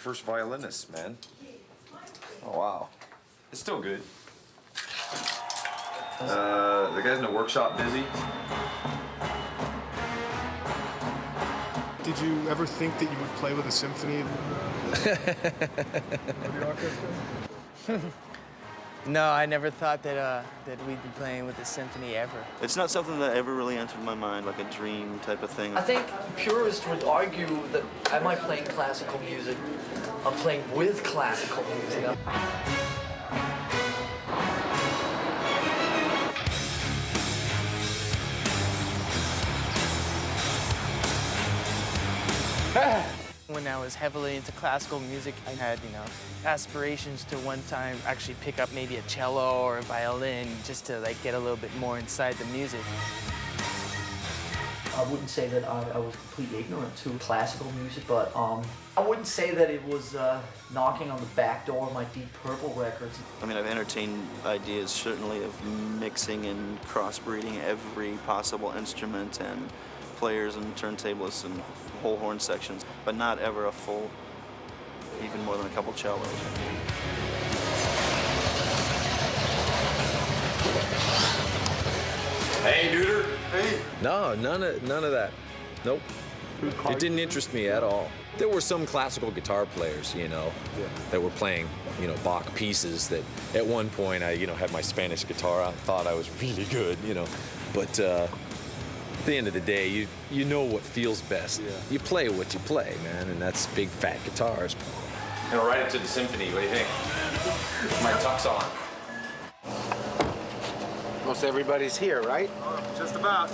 first violinist, man. Oh, wow. It's still good. The guy's in the workshop busy. Did you ever think that you would play with a symphony? No, I never thought that we'd be playing with a symphony ever. It's not something that ever really entered my mind, like a dream type of thing. I think purists would argue that am I playing classical music? I'm playing with classical music. When I was heavily into classical music, I had, aspirations to one time actually pick up maybe a cello or a violin just to like get a little bit more inside the music. I wouldn't say that I was completely ignorant to classical music, but I wouldn't say that it was knocking on the back door of my Deep Purple records. I mean, I've entertained ideas certainly of mixing and crossbreeding every possible instrument and players and turntablists and whole horn sections, but not ever a full, even more than a couple cellos. Hey, Duder. Hey. No, none of that. Nope. It didn't interest me at all. There were some classical guitar players, that were playing, Bach pieces that at one point I, had my Spanish guitar out and thought I was really good, But at the end of the day, you know what feels best. Yeah. You play what you play, man, and that's big fat guitars. I'm gonna ride it to the symphony. What do you think? My tux on. Most everybody's here, right? Just about.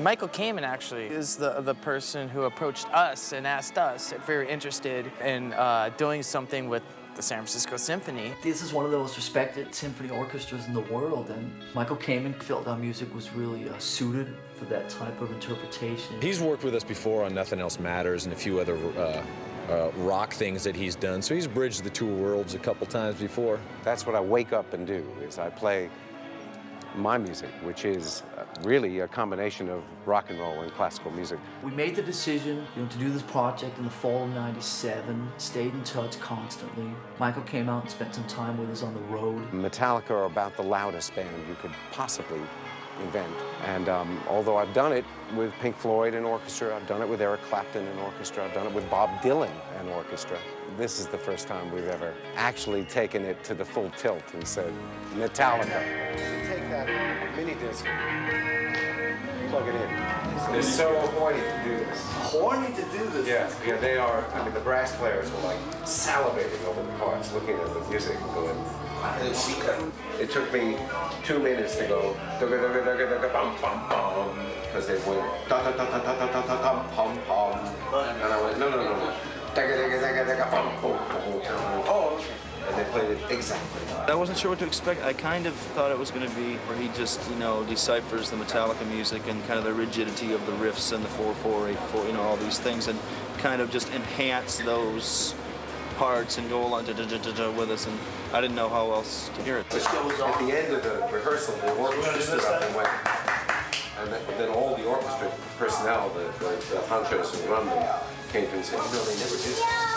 Michael Kamen actually is the person who approached us and asked us if we were interested in doing something with the San Francisco Symphony. This is one of the most respected symphony orchestras in the world, and Michael Kamen felt our music was really suited for that type of interpretation. He's worked with us before on Nothing Else Matters and a few other rock things that he's done, so he's bridged the two worlds a couple times before. That's what I wake up and do, is I play my music, which is really a combination of rock and roll and classical music. We made the decision to do this project in the fall of '97, stayed in touch constantly. Michael came out and spent some time with us on the road. Metallica are about the loudest band you could possibly invent. And although I've done it with Pink Floyd and orchestra, I've done it with Eric Clapton and orchestra, I've done it with Bob Dylan and orchestra, this is the first time we've ever actually taken it to the full tilt and said, Metallica. Take that mini disc, plug it in. They're so horny to do this. Horny to do this? Yeah, they are. I mean, the brass players were like salivating over the parts, looking at the music and going, it took me 2 minutes to go because they went pum. And I went, no. Oh, and they played it exactly. I wasn't sure what to expect. I kind of thought it was going to be where he just, deciphers the Metallica music and kind of the rigidity of the riffs and the 4/4, 8/4, all these things, and kind of just enhance those parts and go along with us, and I didn't know how else to hear it. At the end of the rehearsal, the orchestra stood up and went, and then all the orchestra personnel, the honchos who run them, came to and said, they never do that.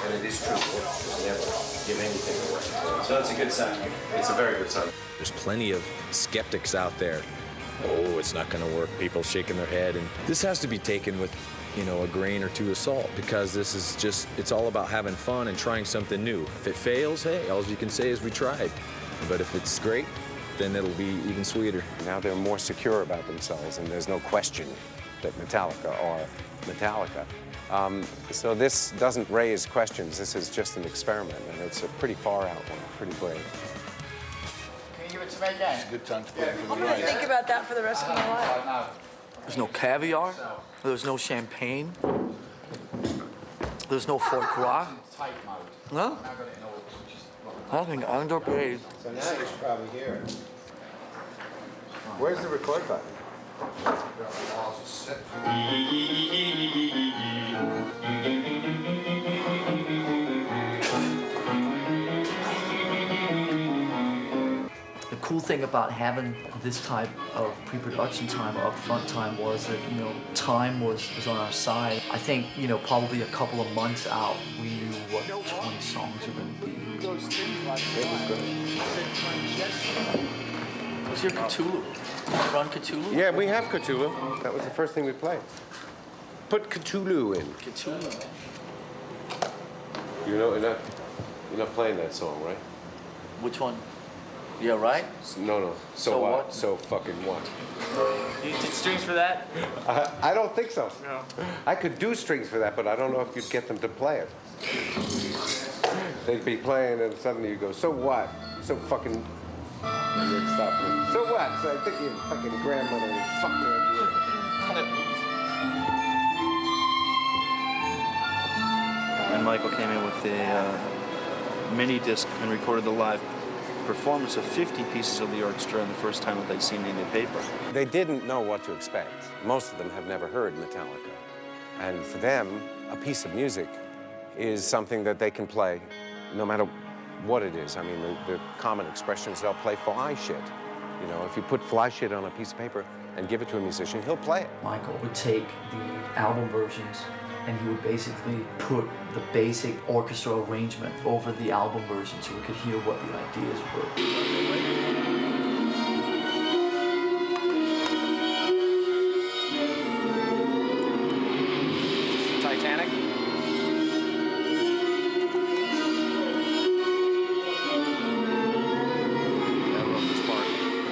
And it is true, orchestras never give anything away. So that's a good sign. It's a very good sign. There's plenty of skeptics out there. Oh, it's not going to work. People shaking their head. And this has to be taken with, a grain or two of salt, because this is just, it's all about having fun and trying something new. If it fails, hey, all you can say is we tried. But if it's great, then it'll be even sweeter. Now they're more secure about themselves, and there's no question that Metallica are Metallica. So this doesn't raise questions. This is just an experiment, and it's a pretty far out one, pretty brave. Can you give it to me again? It's a good time to play for I'm going to think about that for the rest of my life. There's no caviar. There's no champagne. There's no foie gras. No? Nothing. Underpaid. So now you should probably hear it. Where's the record button? The cool thing about having this type of pre-production time or upfront time was that, time was on our side. I think, probably a couple of months out, we knew what 20 songs are going to be. What's your Cthulhu? Run Cthulhu? Yeah, we have Cthulhu. That was the first thing we played. Put Cthulhu in. Cthulhu. You're not playing that song, right? Which one? Yeah, right? No. So what? So fucking what? You did strings for that? I don't think so. No. I could do strings for that, but I don't know if you'd get them to play it. They'd be playing, and suddenly you go, so what? So fucking... And they'd stop me. So what? So I think your fucking grandmother would fuck her. And Michael came in with the mini disc and recorded the live performance of 50 pieces of the orchestra in the first time that they'd seen any paper. They didn't know what to expect. Most of them have never heard Metallica. And for them, a piece of music is something that they can play no matter what it is. I mean, the common expression is they'll play fly shit. You know, if you put fly shit on a piece of paper and give it to a musician, he'll play it. Michael would take the album versions and he would basically put the basic orchestra arrangement over the album version so we could hear what the ideas were. Titanic?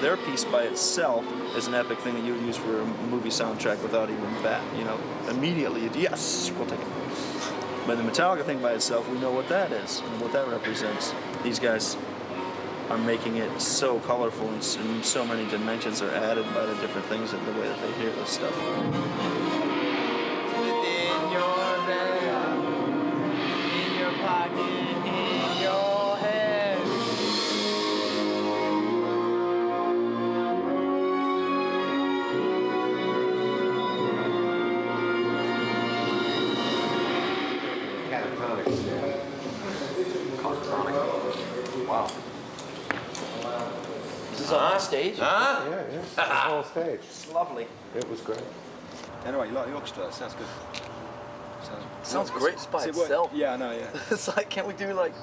Their piece by itself is an epic thing that you would use for a movie soundtrack without even that, you know. Immediately, yes, we'll take it. But the Metallica thing by itself, we know what that is and what that represents. These guys are making it so colorful and so many dimensions are added by the different things and the way that they hear this stuff. Within your bag, in your pocket, in your head. Wow. Is this on stage? Yeah, the whole stage. It's lovely. It was great. Anyway, you like the orchestra? That sounds good. Sounds great just by itself. Yeah, I know, yeah. It's like, can't we do like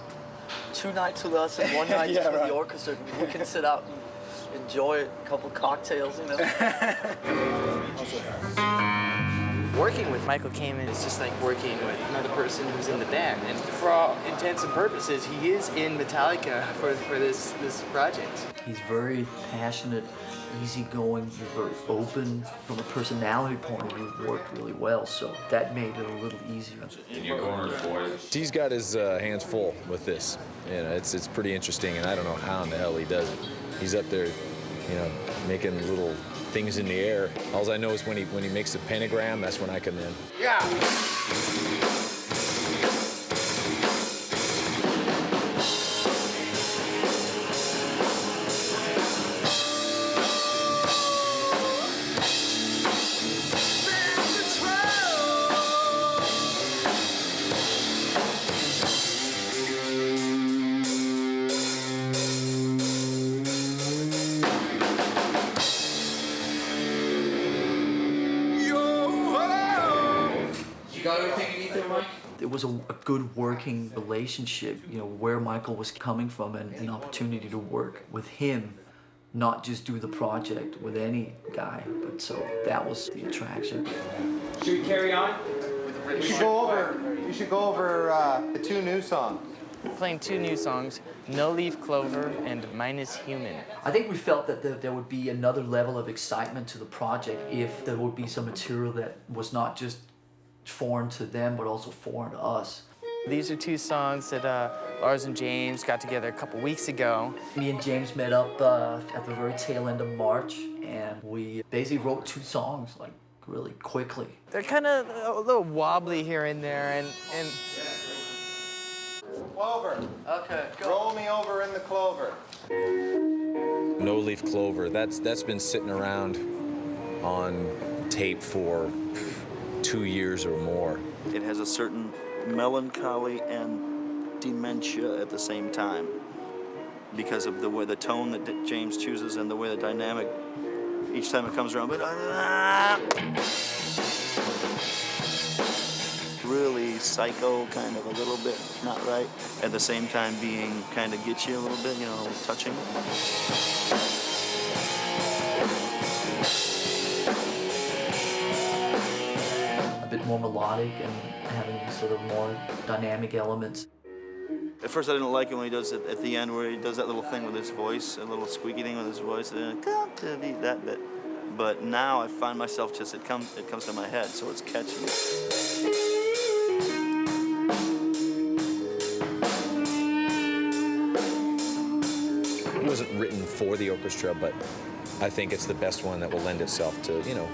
2 nights with us and 1 night just with the orchestra? We can sit out and enjoy a couple cocktails, you know? Working with Michael Kamen is just like working with another person who's in the band. And for all intents and purposes, he is in Metallica for this project. He's very passionate, easygoing, he's very open. From a personality point of view, worked really well, so that made it a little easier. In your corners, boys. He's got his hands full with this. You know, it's pretty interesting, and I don't know how in the hell he does it. He's up there, you know, making little things in the air. All I know is when he makes the pentagram, that's when I come in. Yeah. It was a good working relationship, you know, where Michael was coming from and an opportunity to work with him, not just do the project with any guy, but so that was the attraction. Should we carry on? You should go over the 2 new songs. We're playing 2 new songs, No Leaf Clover and Mine is Human. I think we felt that there would be another level of excitement to the project if there would be some material that was not just foreign to them, but also foreign to us. These are 2 songs that Lars and James got together a couple weeks ago. Me and James met up at the very tail end of March, and we basically wrote 2 songs, like, really quickly. They're kind of a little wobbly here and there, and Clover. Okay, go. Roll me over in the clover. No Leaf Clover, that's been sitting around on tape for 2 years or more. It has a certain melancholy and dementia at the same time because of the way the tone that James chooses and the way the dynamic each time it comes around. But really psycho, kind of a little bit not right, at the same time being kind of get you a little bit, you know, touching. A bit more melodic and having sort of more dynamic elements. At first I didn't like it when he does it at the end where he does that little thing with his voice, a little squeaky thing with his voice, and come to me, that bit. But now I find myself just, it comes to my head, so it's catchy. It wasn't written for the orchestra, but I think it's the best one that will lend itself to, you know,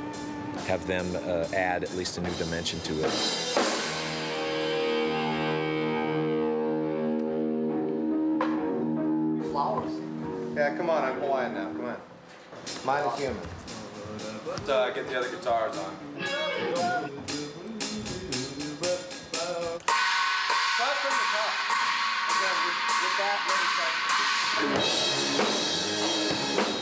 have them add at least a new dimension to it. Flowers. Yeah, come on, I'm Hawaiian now, come on. Mine is human. Let's get the other guitars on. Start from the top. Again, with that,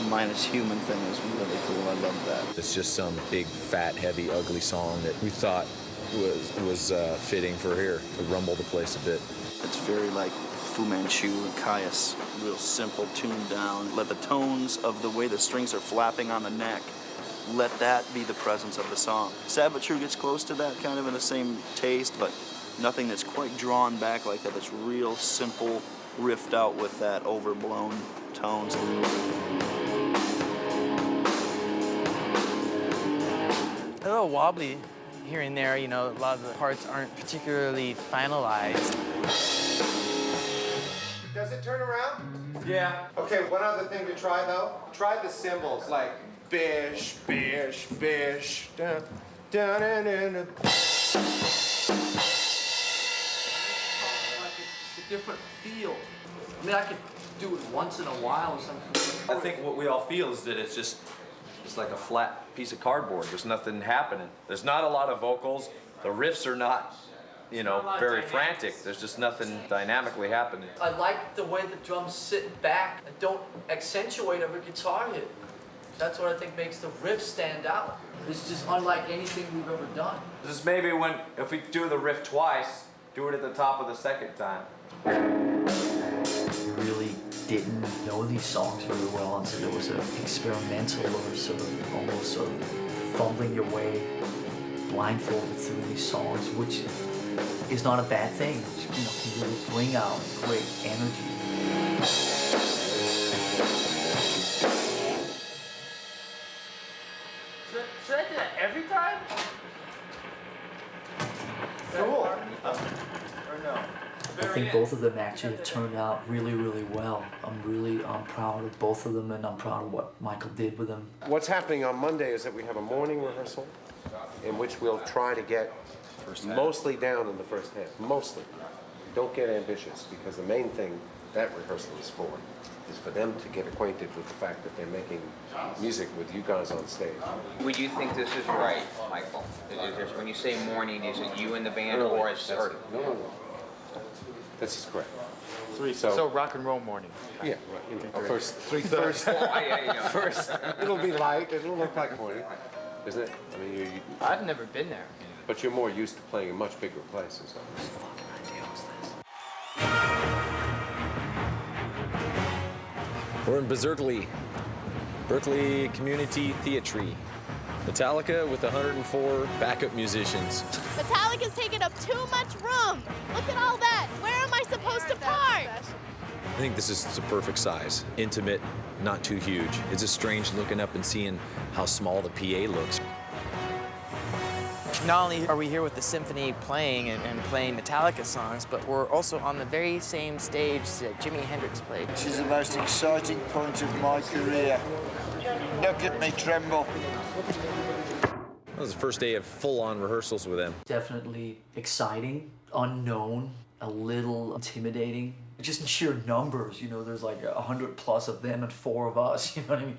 Minus Human thing was really cool. I love that. It's just some big, fat, heavy, ugly song that we thought was fitting for here to rumble the place a bit. It's very like Fu Manchu and Caius, real simple, tuned down. Let the tones of the way the strings are flapping on the neck, let that be the presence of the song. Sad But True gets close to that, kind of in the same taste, but nothing that's quite drawn back like that. That's real simple, riffed out with that overblown tones. A little wobbly here and there, you know, a lot of the parts aren't particularly finalized. Does it turn around? Yeah. Okay, one other thing to try though. Try the cymbals like bish, bish, bish, dun, dun, dun, dun, dun. It's a different feel. I mean, I could do it once in a while or something. I think what we all feel is that it's just like a flat piece of cardboard. There's nothing happening. There's not a lot of vocals. The riffs are not, you know, very frantic. There's just nothing dynamically happening. I like the way the drums sit back and don't accentuate every guitar hit. That's what I think makes the riff stand out. It's just unlike anything we've ever done. This is maybe if we do the riff twice, do it at the top of the second time. Really didn't know these songs very well, and so there was an experimental or sort of almost sort of fumbling your way blindfolded through these songs, which is not a bad thing. You know, can really bring out great energy. Should I do that every time? Cool. Or no? I think both of them actually have turned out really, really well. I'm proud of both of them, and I'm proud of what Michael did with them. What's happening on Monday is that we have a morning rehearsal in which we'll try to get mostly down in the first half. Mostly. Don't get ambitious, because the main thing that rehearsal is for them to get acquainted with the fact that they're making music with you guys on stage. Would you think this is right, Michael? When you say morning, is it you and the band, or it's... No. This is correct. So rock and roll morning. Yeah, right. You know, first. First. It'll be light. It'll look like morning, isn't it? I mean, I've never been there. but you're more used to playing in much bigger places. We're in Berkeley Community Theatre. Metallica with 104 backup musicians. Metallica's taking up too much room. Look at all that. Where am I supposed to park? I think this is the perfect size. Intimate, not too huge. It's just strange looking up and seeing how small the PA looks. Not only are we here with the symphony playing and playing Metallica songs, but we're also on the very same stage that Jimi Hendrix played. This is the most exciting point of my career. Look at me tremble. That was the first day of full-on rehearsals with them. Definitely exciting, unknown, a little intimidating. Just in sheer numbers, you know, there's like 100 plus of them and 4 of us, you know what I mean?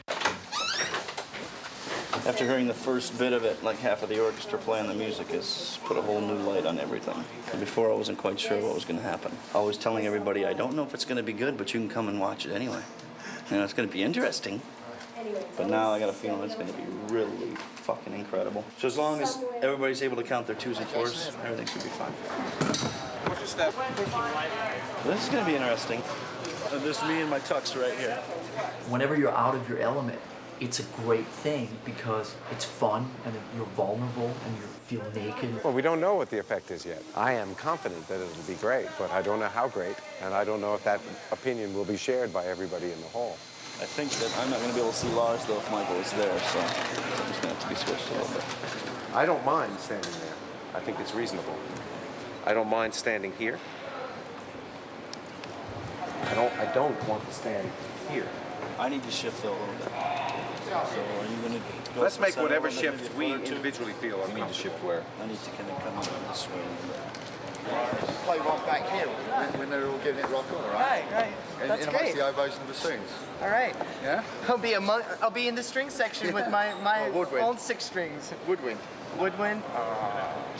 After hearing the first bit of it, like half of the orchestra playing the music has put a whole new light on everything. And before I wasn't quite sure what was going to happen. I was telling everybody, I don't know if it's going to be good, but you can come and watch it anyway. You know, it's going to be interesting. But now I got a feeling it's going to be really fucking incredible. So as long as everybody's able to count their 2s and 4s, everything should be fine. This is going to be interesting. This is me and my tux right here. Whenever you're out of your element, it's a great thing because it's fun and you're vulnerable and you feel naked. Well, we don't know what the effect is yet. I am confident that it'll be great, but I don't know how great, and I don't know if that opinion will be shared by everybody in the hall. I think that I'm not going to be able to see Lars, though, if Michael is there, so I'm just going to have to be switched a little bit. I don't mind standing there. I think it's reasonable. I don't mind standing here. I don't want to stand here. I need to shift, though, a little bit. So are you going to go Let's for make center whatever one, shift maybe we a 4 or 2? individually feel are You need to shift where? I need to kind of come up this way. Play right back here when they're all giving it rock on, right? Right. That's in great. amongst the oboes and bassoons. All right. Yeah? I'll be in the string section with my woodwind. own 6 strings. Woodwind. Woodwind.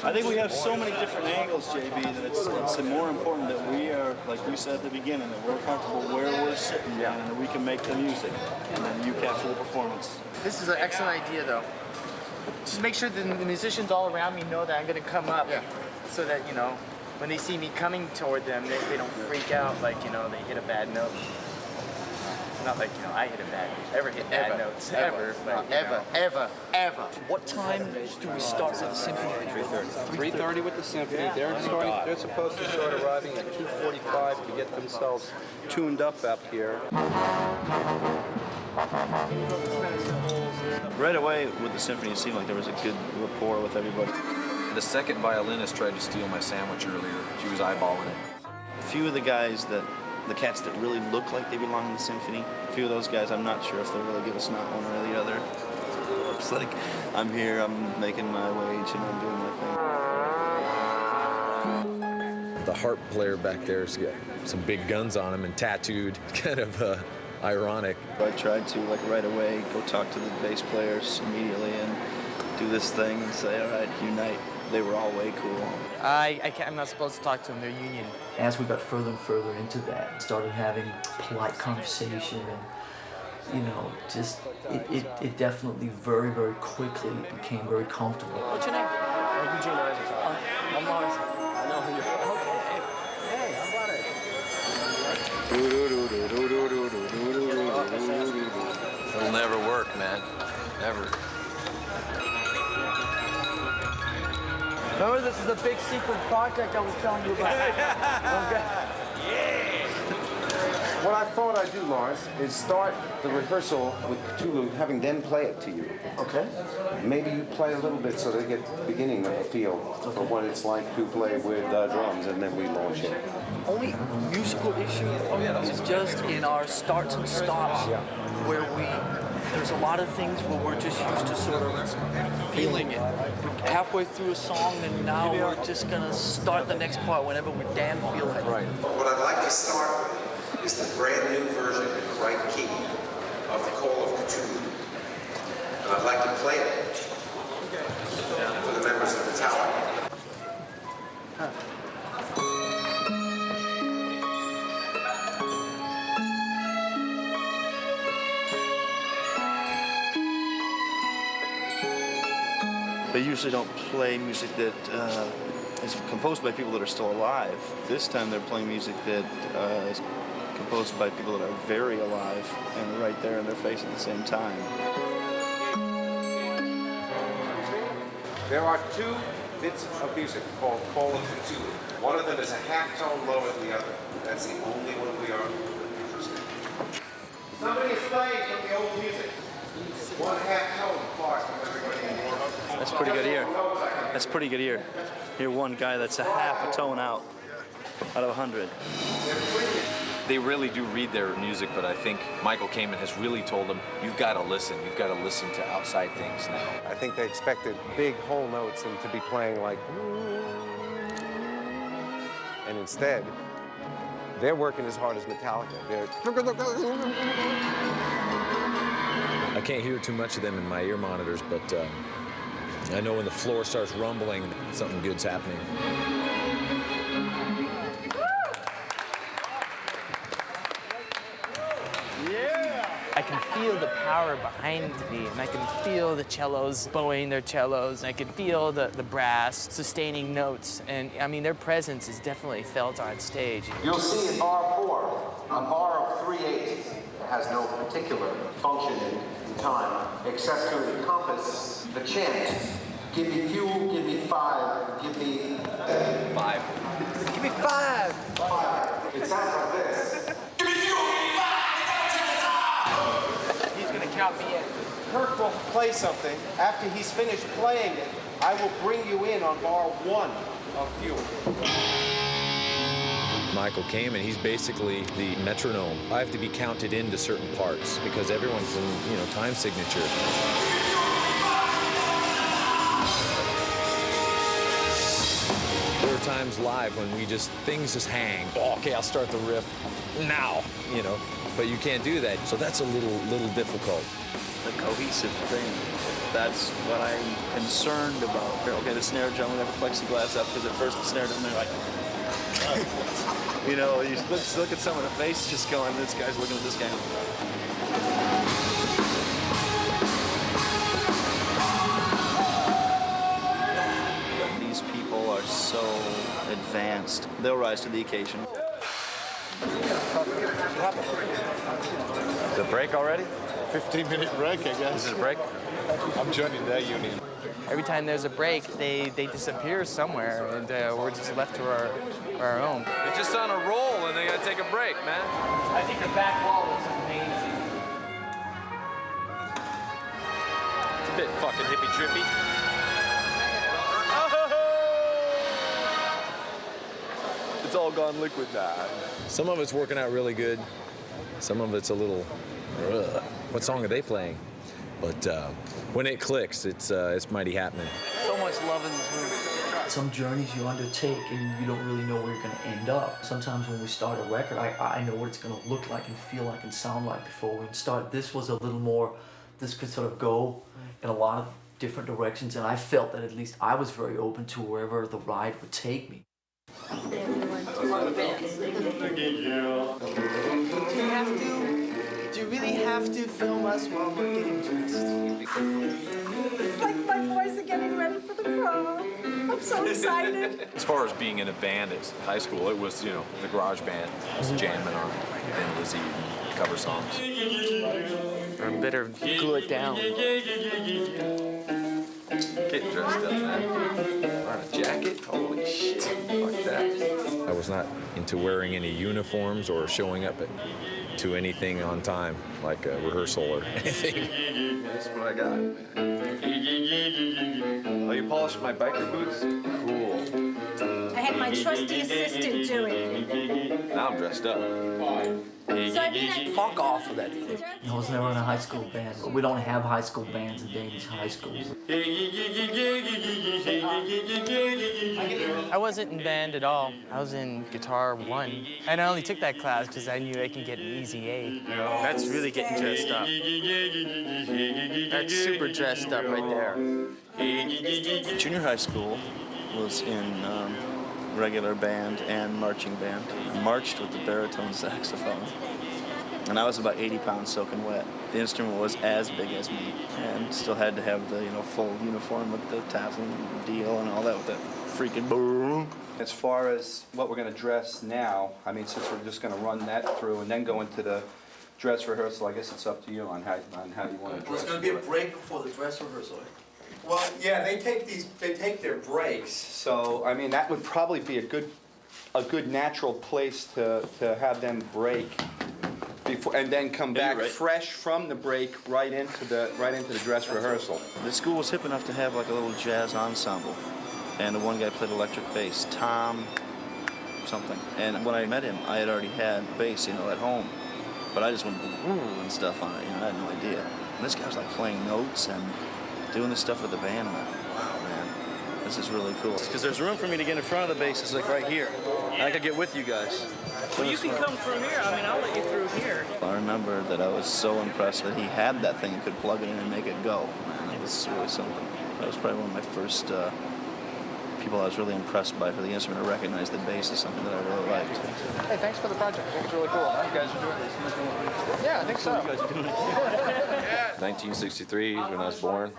I think we have so many different angles, JB, that it's more important that we are, like you said at the beginning, that we're comfortable where we're sitting and that we can make the music, and then you capture the performance. This is an excellent idea, though. Just make sure that the musicians all around me know that I'm going to come up, so that, you know, when they see me coming toward them, they don't freak out like, you know, they hit a bad note. Not like, you know, I hit a bad, bad notes, ever. But, Ever. What time do we start with the symphony? 3:30 with the symphony. They're supposed to start arriving at 2:45 to get themselves tuned up here. Right away with the symphony, it seemed like there was a good rapport with everybody. The second violinist tried to steal my sandwich earlier. She was eyeballing it. A few of the guys the cats that really look like they belong in the symphony, a few of those guys, I'm not sure if they'll really give us not one or the other. It's like, I'm here, I'm making my wage, and I'm doing my thing. The harp player back there's got some big guns on him and tattooed, kind of ironic. I tried to, like, right away, go talk to the bass players immediately and do this thing and say, all right, unite. They were all way cool. I'm not supposed to talk to them. They're union. As we got further and further into that, started having polite conversation and, you know, just, it definitely very, very quickly became very comfortable. What's your name? Eugene Isaac. I'm Lars. I know who you're. Okay. It'll never work, man. Never. Remember, this is a big secret project I was telling you about. What I thought I'd do, Lars, is start the rehearsal with Cthulhu, having them play it to you. Okay. Maybe you play a little bit so they get the beginning of a feel for what it's like to play with drums, and then we launch it. Only musical issue is just in our starts and stops where there's a lot of things where we're just used to sort of feeling it. We're halfway through a song and now we're just gonna start the next part whenever we damn feel like it. Right. What I'd like to start with is the brand new version in the right key of the Call of Cthulhu. And I'd like to play it for the members of Metallica. They usually don't play music that is composed by people that are still alive. This time they're playing music that is composed by people that are very alive and right there in their face at the same time. There are two bits of music called Call of Cthulhu. One of them is a half tone lower than the other. That's the only one we are interested in. Somebody is playing from the old music. One half tone apart from everybody in the world. That's pretty good ear. That's pretty good ear. You're one guy that's a half a tone out of 100. They really do read their music, but I think Michael Kamen has really told them, you've got to listen. You've got to listen to outside things now. I think they expected big whole notes and to be playing like, and instead, they're working as hard as Metallica. I can't hear too much of them in my ear monitors, but I know when the floor starts rumbling, something good's happening. I can feel the power power behind me, and I can feel the cellos bowing their cellos, and I can feel the brass sustaining notes, and I mean, their presence is definitely felt on stage. You'll see in bar 4, a bar of 3/8 has no particular function in time, except to encompass the chant, give me fuel, give me 5, give me... 5. Give me 5! 5. It sounds like this. Give me fuel, give me 5! He's gonna count me in. Kirk will play something. After he's finished playing it, I will bring you in on bar 1 of fuel. Michael came and he's basically the metronome. I have to be counted into certain parts because everyone's in, time signature. There are times live when things just hang. Oh, okay, I'll start the riff now, but you can't do that. So that's a little difficult. The cohesive thing. That's what I'm concerned about. Okay, the snare drum, we have a plexiglass up because at first the snare drum, they're like, you look at some of the faces just going, this guy's looking at this guy. These people are so advanced. They'll rise to the occasion. Is it break already? 15-minute break, I guess. Is it a break? I'm joining their union. Every time there's a break, they disappear somewhere, and we're just left to our own. They're just on a roll, and they gotta take a break, man. I think the back wall is amazing. It's a bit fucking hippie trippy. It's all gone liquid now. Some of it's working out really good. Some of it's a little, what song are they playing? But when it clicks, it's mighty happening. So much love in this room. Some journeys you undertake and you don't really know where you're going to end up. Sometimes when we start a record, I know what it's going to look like and feel like and sound like before we start. This was a little more, this could sort of go in a lot of different directions, and I felt that at least I was very open to wherever the ride would take me. Do you really have to film us while we're getting dressed? It's like my boys are getting ready for the prom. I'm so excited. As far as being in a band at high school, it was, the garage band. I was jamming on Ben Lizzie cover songs. I better glue it down. Getting dressed up, man. Wearing a jacket? Holy shit. Fuck that. I was not into wearing any uniforms or showing up to anything on time, like a rehearsal or anything. That's what I got. Oh, you polished my biker boots? Cool. I had my trusty assistant do it. Now I'm dressed up. So I mean, Fuck off with that thing. I was never in a high school band. We don't have high school bands in Danish high schools. I wasn't in band at all. I was in Guitar 1. And I only took that class because I knew I could get an easy A. That's really getting dressed up. That's super dressed up right there. Junior high school was in regular band and marching band. Marched with the baritone saxophone. And I was about 80 pounds soaking wet. The instrument was as big as me and still had to have the full uniform with the tassel deal and all that with that freaking boom. As far as what we're going to dress now, I mean, since we're just going to run that through and then go into the dress rehearsal, I guess it's up to you on how you want to dress. There's going to be a break before the dress rehearsal. Well, yeah, they take their breaks. So, I mean, that would probably be a good natural place to have them break before, and then come back fresh from the break right into the dress rehearsal. The school was hip enough to have like a little jazz ensemble, and the one guy played electric bass, Tom something. And when I met him, I had already had bass, at home, but I just went and stuff on it. I had no idea. And this guy was like playing notes and doing this stuff with the band. I'm like, wow, man, this is really cool. Because there's room for me to get in front of the bass, like right here. And I could get with you guys. Well, you can come through here. I mean, I'll let you through here. I remember that I was so impressed that he had that thing and could plug it in and make it go. Man, it was really something. That was probably one of my first people I was really impressed by for the instrument. I recognized the bass as something that I really liked. Hey, thanks for the project. I think it's really cool. You guys are doing this. Yeah, I think so. You guys are doing it. Yeah. 1963 when I was born.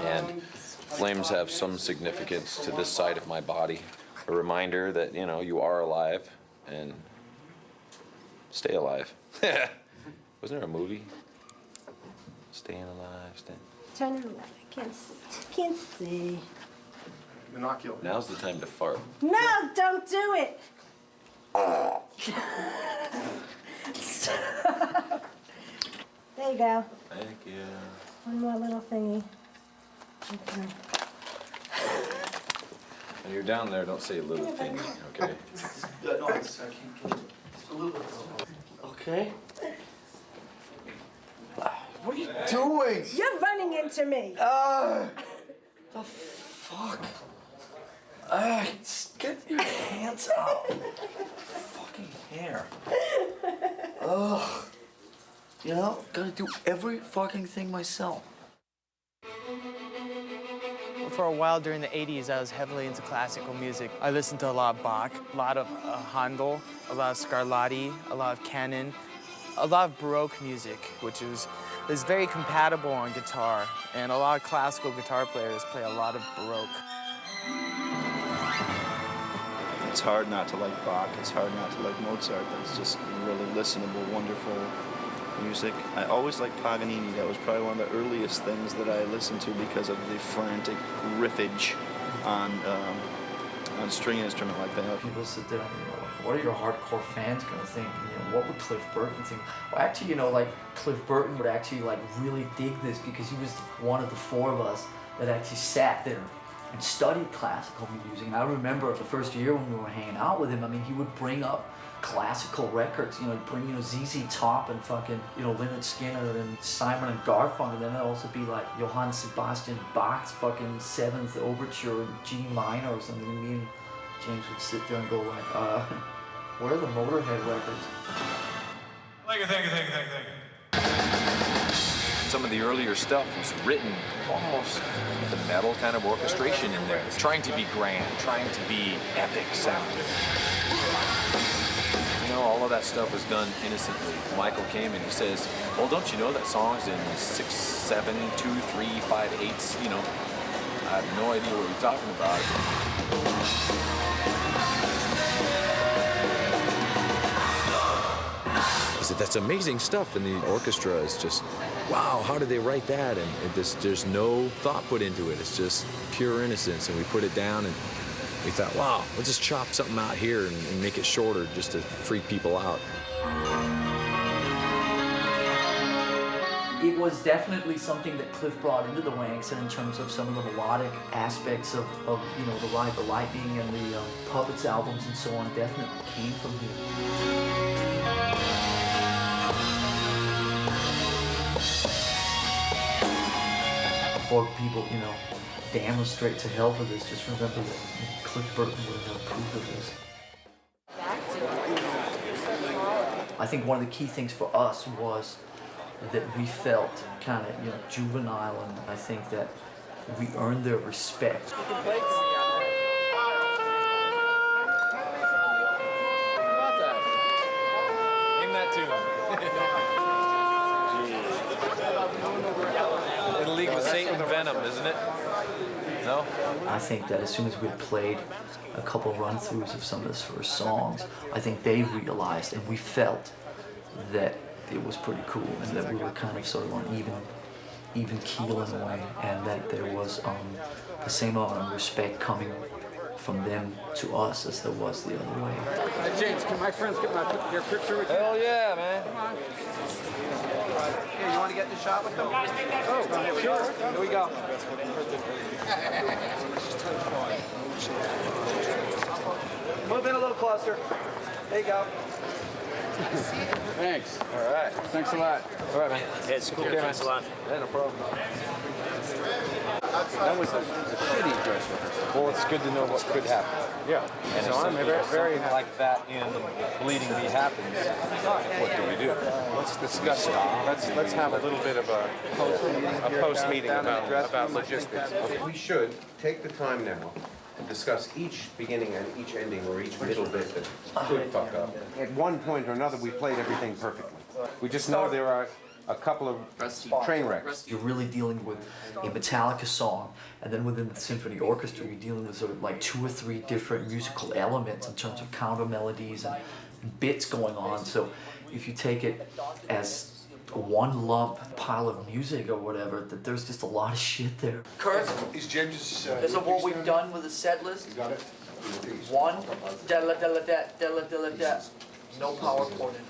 And flames have some significance to this side of my body. A reminder that, you know, you are alive and stay alive. Wasn't there a movie? Staying alive, staying. Turn it around. I can't see. Can't see. Monocular. Now's the time to fart. No, don't do it. There you go. Thank you. One more little thingy. Okay. When you're down there, don't say little thing, okay? No, I can't get it. Just a little bit. Okay. What are you doing? You're running into me. The fuck? Just get your hands up. Fucking hair. Ugh. You know, gotta do every fucking thing myself. For a while during the 80s, I was heavily into classical music. I listened to a lot of Bach, a lot of Handel, a lot of Scarlatti, a lot of Canon, a lot of Baroque music, which is very compatible on guitar. And a lot of classical guitar players play a lot of Baroque. It's hard not to like Bach. It's hard not to like Mozart. It's just really listenable, wonderful music. I always liked Paganini. That was probably one of the earliest things that I listened to because of the frantic riffage on string instrument like that. People sit there and, you know, like, what are your hardcore fans gonna think? You know, what would Cliff Burton think? Well, actually, you know, like, Cliff Burton would actually, like, really dig this because he was one of the four of us that actually sat there and studied classical music. And I remember the first year when we were hanging out with him, I mean, he would bring up classical records, you know, bring, you know, ZZ Top and fucking, you know, Lynyrd Skynyrd and Simon and Garfunkel, and then it'd also be like Johann Sebastian Bach's fucking 7th Overture in G minor or something. And me and James would sit there and go like, what are the Motorhead records? Thank you. Some of the earlier stuff was written almost with a metal kind of orchestration in there. Trying to be grand, trying to be epic sounding. You know, all of that stuff was done innocently. Michael came and he says, well, don't you know that song's in 6, 7, 2, 3, 5, 8s? You know, I have no idea what you're talking about. He said, that's amazing stuff, and the orchestra is just, wow, how did they write that? And there's no thought put into it. It's just pure innocence, and we put it down, and we thought, wow, let's just chop something out here and make it shorter just to freak people out. It was definitely something that Cliff brought into the Wanks, and in terms of some of the melodic aspects of you know, the Ride the Lightning and the Puppets albums and so on, definitely came from him. Before people, you know, damn us straight to hell for this, just remember that Cliff Burton would have approved of this. I think one of the key things for us was that we felt kind of, you know, juvenile, and I think that we earned their respect. Name that tune. In a League with Satan Venom, isn't it? No? I think that as soon as we had played a couple run-throughs of some of his first songs, I think they realized and we felt that it was pretty cool and that we were kind of sort of on even keel in a way, and that there was the same amount of respect coming from them to us as there was the other way. James, can my friends get your picture with you? Hell yeah, man. Come on. Here, you want to get the shot with them? Oh, sure. Here we go. Move in a little closer. There you go. Thanks. All right. Thanks a lot. All right, man. Yeah, it's cool. Okay, Thanks a lot. Yeah, no problem. That was a shitty dress rehearsal. Well, it's good to know what could happen. Yeah. And So if I'm something, very something like that in Bleeding Bee happens, what do we do? Let's discuss it. Let's have a little bit of a post meeting about logistics. We should take the time now and discuss each beginning and each ending or each middle bit that could fuck up. At one point or another, we played everything perfectly. We just know there are a couple of train wrecks. You're really dealing with a Metallica song, and then within the symphony orchestra, you're dealing with sort of like 2 or 3 different musical elements in terms of counter melodies and bits going on. So if you take it as one lump pile of music or whatever, that there's just a lot of shit there. Kurt, Is James? this is what we've done with the set list. You got it. 1, da-la-da-la-da. No power cord in.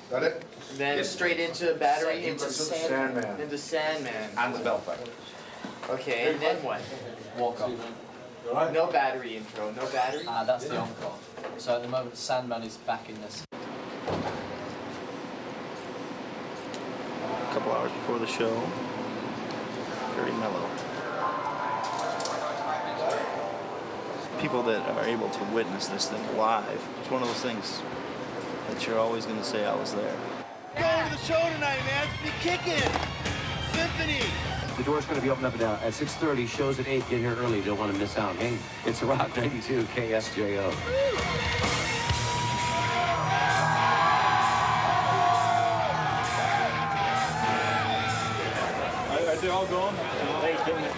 Got it. Then straight into battery, into Sandman. Into Sandman. And the belt back. Okay, and then what? Walk up. No battery intro, no battery? That's the encore. So at the moment, Sandman is back in this. A couple hours before the show, very mellow. People that are able to witness this thing live, it's one of those things that you're always going to say, I was there. Going to the show tonight, man. Be kicking. Symphony. The door's going to be opened up at 6:30. Shows at 8. Get here early. You don't want to miss out. Hey, it's Rock 92 KSJO. Are they all gone?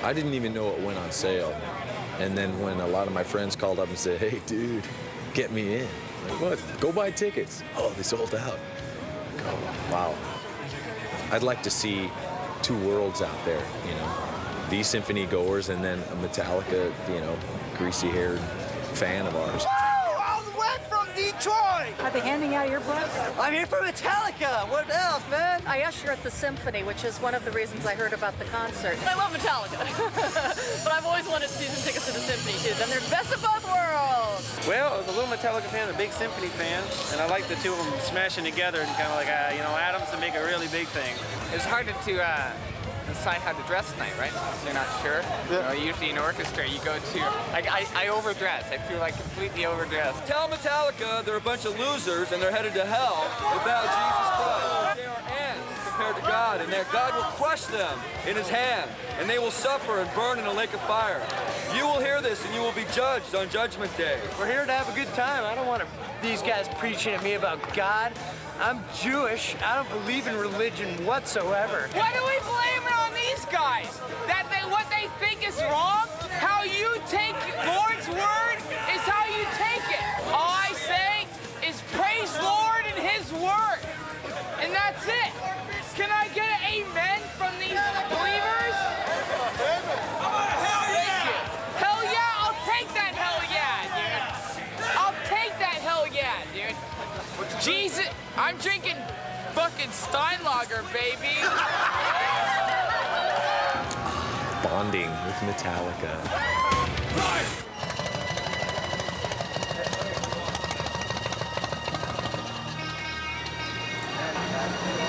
I didn't even know it went on sale. And then when a lot of my friends called up and said, hey, dude, get me in. Like, what? Go buy tickets. Oh, they sold out. Oh, wow. I'd like to see 2 worlds out there, you know. These symphony goers and then a Metallica, you know, greasy-haired fan of ours. All the way from Detroit. Are they handing out earbuds? I'm here for Metallica. What else, man? I usher at the symphony, which is one of the reasons I heard about the concert. I love Metallica, but I've always wanted season tickets to the symphony too. Then there's best of both worlds. Well, as a little Metallica fan, a big symphony fan, and I like the 2 of them smashing together and kind of like, you know, atoms to make a really big thing. It's hard to decide how to dress tonight, right? So you're not sure. You know, usually in orchestra, you go to, like, I overdress. I feel like completely overdressed. Tell Metallica they're a bunch of losers and they're headed to hell without Jesus Christ. They are ants compared to God, and that God will crush them in his hand, and they will suffer and burn in a lake of fire. You will hear this, and you will be judged on Judgment Day. We're here to have a good time. I don't want these guys preaching at me about God. I'm Jewish. I don't believe in religion whatsoever. Why do we blame it on these guys? That what they think is wrong? How you take Lord's word is how you take it. All I say is praise Lord and his word. And that's it. Can I get an amen from these believers? Thank you. Hell yeah, I'll take that hell yeah, dude. I'll take that hell yeah, dude. Jesus, I'm drinking fucking Steinlager, baby. Bonding with Metallica.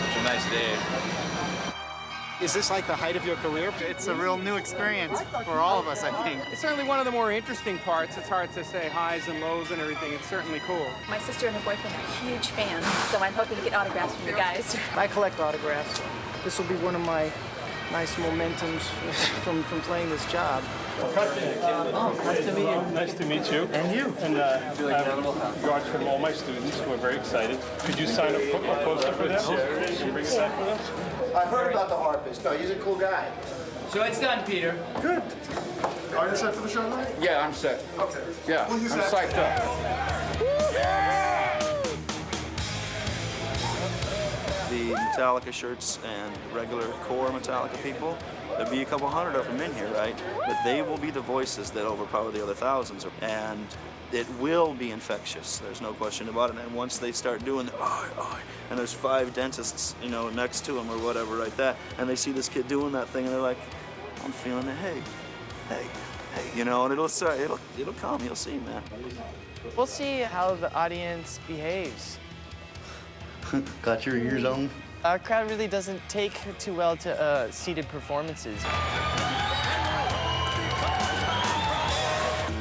It's a nice day. Is this like the height of your career? It's a real new experience for all of us, I think. It's certainly one of the more interesting parts. It's hard to say highs and lows and everything. It's certainly cool. My sister and her boyfriend are huge fans, so I'm hoping to get autographs from you guys. I collect autographs. This will be one of my nice momentums from playing this job. Nice to meet you. Nice to meet you. And you. And regards from all my students who are very excited. Could you sign a poster for them? And bring it back with us? I heard about the harpist. No, he's a cool guy. So it's done, Peter. Good. Are you set for the show tonight? Yeah, I'm set. Okay. Yeah, We'll use I'm that. psyched up. The Metallica shirts and regular core Metallica people, there'll be a couple hundred of them in here, right? But they will be the voices that overpower the other thousands. And it will be infectious. There's no question about it. And once they start doing the, and there's 5 dentists, you know, next to them or whatever, like that, and they see this kid doing that thing, and they're like, I'm feeling it. Hey, you know, and it'll come. You'll see, man. We'll see how the audience behaves. Got your ears on? Our crowd really doesn't take too well to seated performances.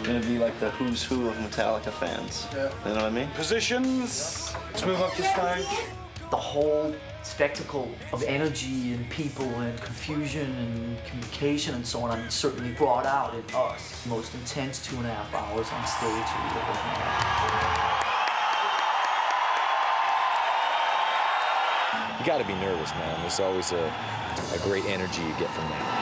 Gonna be like the who's who of Metallica fans. Yeah. You know what I mean? Positions. Let's move up to stage. The whole spectacle of energy and people and confusion and communication and so on, I mean, certainly brought out in us. The most intense 2.5 hours on stage we've ever had. you got to be nervous, man. There's always a great energy you get from that.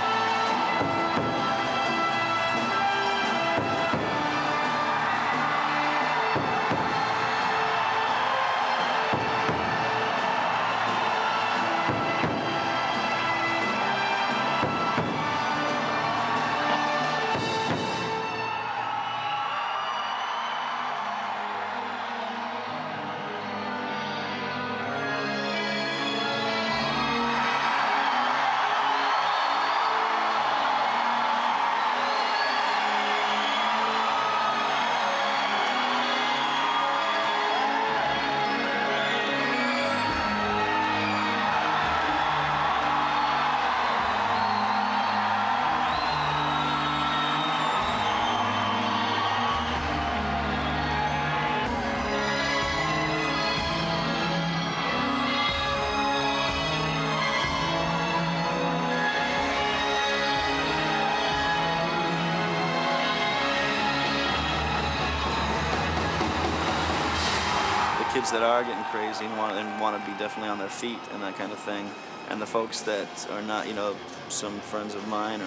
Kids that are getting crazy and want to be definitely on their feet and that kind of thing, and the folks that are not, you know, some friends of mine,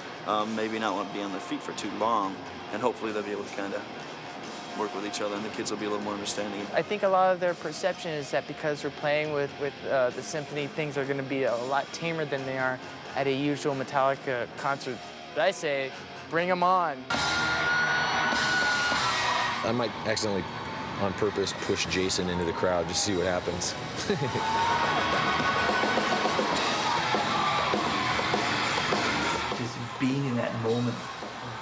maybe not want to be on their feet for too long, and hopefully they'll be able to kind of work with each other, and the kids will be a little more understanding. I think a lot of their perception is that because we're playing with the symphony, things are going to be a lot tamer than they are at a usual Metallica concert. But I say, bring them on. I might accidentally, on purpose, push Jason into the crowd just to see what happens. Just being in that moment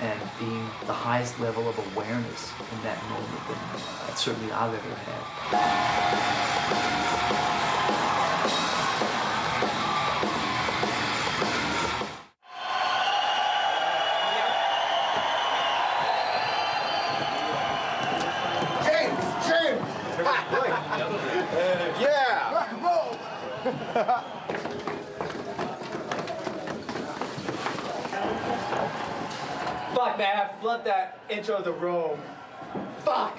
and being the highest level of awareness in that moment that certainly I've ever had. Yeah! Rock and roll! Fuck, man, I flubbed that intro to Rome. Fuck!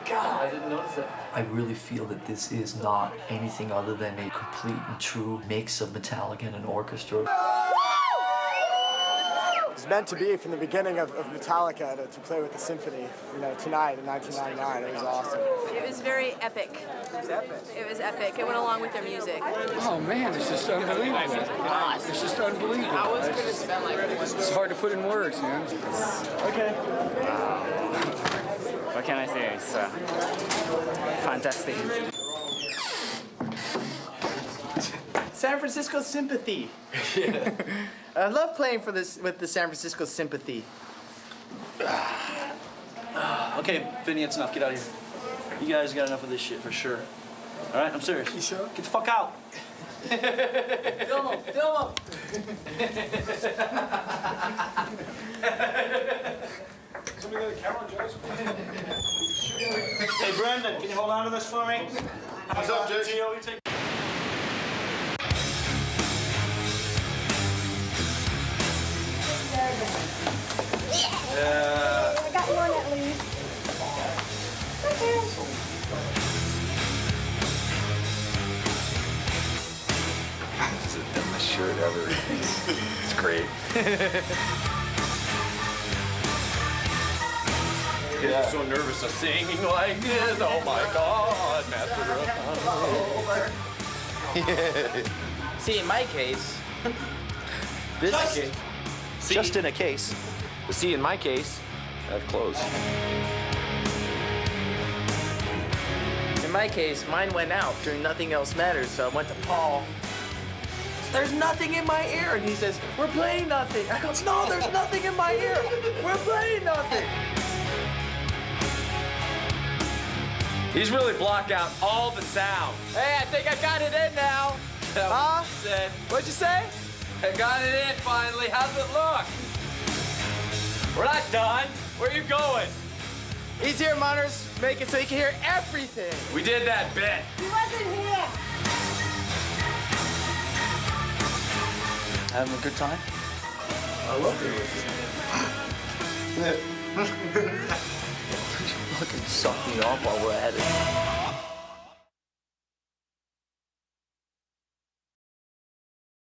God, I didn't notice that. I really feel that this is not anything other than a complete and true mix of Metallica and an orchestra. It was meant to be from the beginning of Metallica to play with the symphony, you know, tonight in 1999. It was awesome. It was very epic. It was epic. It was epic. It went along with their music. Oh man, it's just unbelievable. It's just unbelievable. I was going to spend like... It's hard to put in words, man. Okay. What can I say? It's fantastic. San Francisco Sympathy. Yeah. I love playing with the San Francisco Sympathy. Okay, Vinny, it's enough. Get out of here. You guys got enough of this shit for sure. All right, I'm serious. You sure? Get the fuck out. Film him! Film him! Somebody got a camera, Joyce? Hey, Brendan, can you hold on to this for me? What's up, Joyce? Gio, you take... Yeah. I got one at least. Okay. This is the dumbest shirt ever. It's great. Yeah. I'm so nervous of singing like this. Oh my God, master of Yeah. See, in my case, Just in a case. But see, in my case, I have clothes. in my case, mine went out during Nothing Else Matters, so I went to Paul. There's nothing in my ear, and he says, we're playing nothing. I go, no, there's nothing in my ear. We're playing nothing. He's really blocked out all the sound. Hey, I think I got it in now. Huh? What'd you say? I got it in finally. How's it look? We're not done. Where are you going? Easier monitors make it so you can hear everything. We did that bit. He wasn't here. Having a good time? I love it. Fucking suck me off while we're at it.